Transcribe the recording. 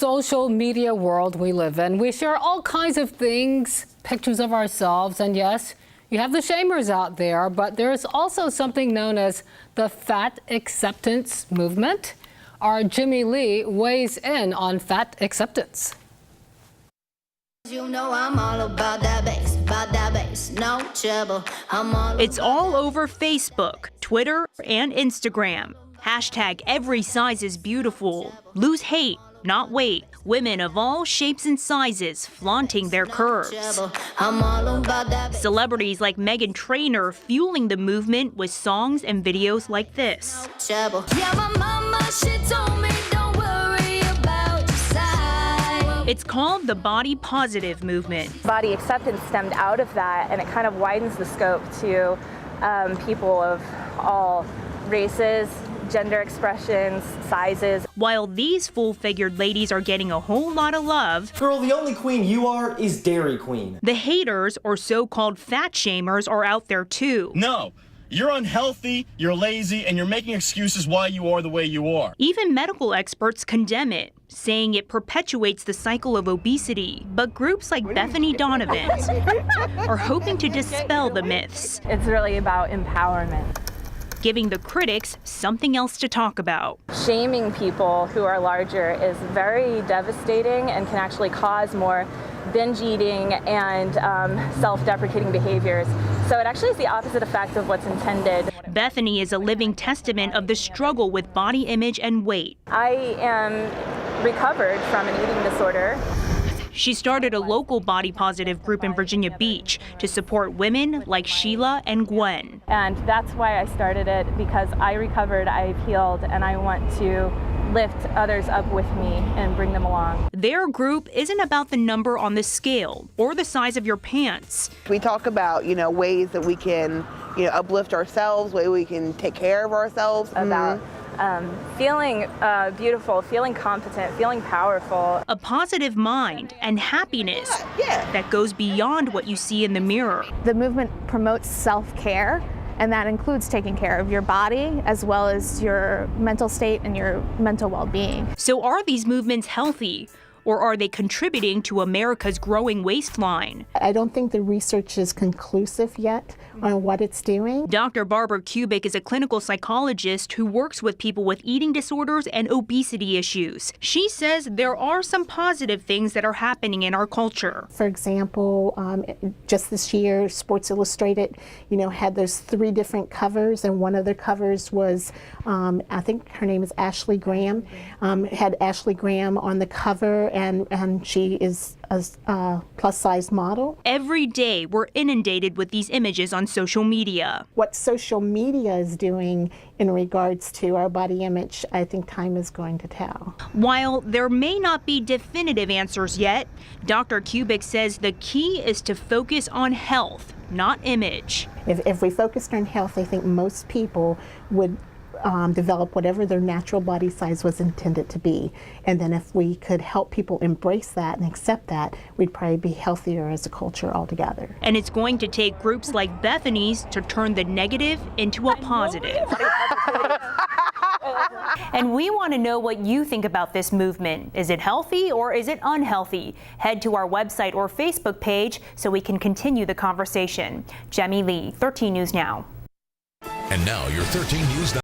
social media world we live in, we share all kinds of things, pictures of ourselves, and yes, you have the shamers out there, but there's also something known as the fat acceptance movement. Our Jimmy Lee weighs in on fat acceptance. You know I'm all about that bass, no trouble. It's all over Facebook, Twitter, and Instagram. Hashtag every size is beautiful. Lose hate, not weight. Women of all shapes and sizes flaunting their curves. Celebrities like Meghan Trainor fueling the movement with songs and videos like this. Yeah, my mama, she told me don't worry about your size. It's called the body positive movement. Body acceptance stemmed out of that, and it kind of widens the scope to people of all races, gender expressions, sizes. While these full-figured ladies are getting a whole lot of love, girl, the only queen you are is Dairy Queen. The haters, or so-called fat shamers, are out there too. No, you're unhealthy, you're lazy, and you're making excuses why you are the way you are. Even medical experts condemn it, saying it perpetuates the cycle of obesity. But groups like Bethany Donovan are hoping to dispel the myths. It's really about empowerment. Giving the critics something else to talk about. Shaming people who are larger is very devastating and can actually cause more binge eating and self-deprecating behaviors. So it actually is the opposite effect of what's intended. Bethany is a living testament of the struggle with body image and weight. I am recovered from an eating disorder. She started a local body positive group in Virginia Beach to support women like Sheila and Gwen. And that's why I started it, because I recovered, I've healed, and I want to lift others up with me and bring them along. Their group isn't about the number on the scale or the size of your pants. We talk about, ways that we can, uplift ourselves, ways we can take care of ourselves. About feeling beautiful, feeling competent, feeling powerful. A positive mind and happiness that goes beyond what you see in the mirror. The movement promotes self-care, and that includes taking care of your body as well as your mental state and your mental well-being. So are these movements healthy? Or are they contributing to America's growing waistline? I don't think the research is conclusive yet on what it's doing. Dr. Barbara Kubik is a clinical psychologist who works with people with eating disorders and obesity issues. She says there are some positive things that are happening in our culture. For example, just this year, Sports Illustrated, had those 3 different covers, and one of the covers was, I think her name is Ashley Graham, had Ashley Graham on the cover. And she is a plus-size model. Every day, we're inundated with these images on social media. What social media is doing in regards to our body image, I think time is going to tell. While there may not be definitive answers yet, Dr. Kubik says the key is to focus on health, not image. If we focused on health, I think most people would develop whatever their natural body size was intended to be. And then if we could help people embrace that and accept that, we'd probably be healthier as a culture altogether. And it's going to take groups like Bethany's to turn the negative into a positive. And we want to know what you think about this movement. Is it healthy or is it unhealthy? Head to our website or Facebook page so we can continue the conversation. Jemmy Lee, 13 News Now. And now your 13 News Now.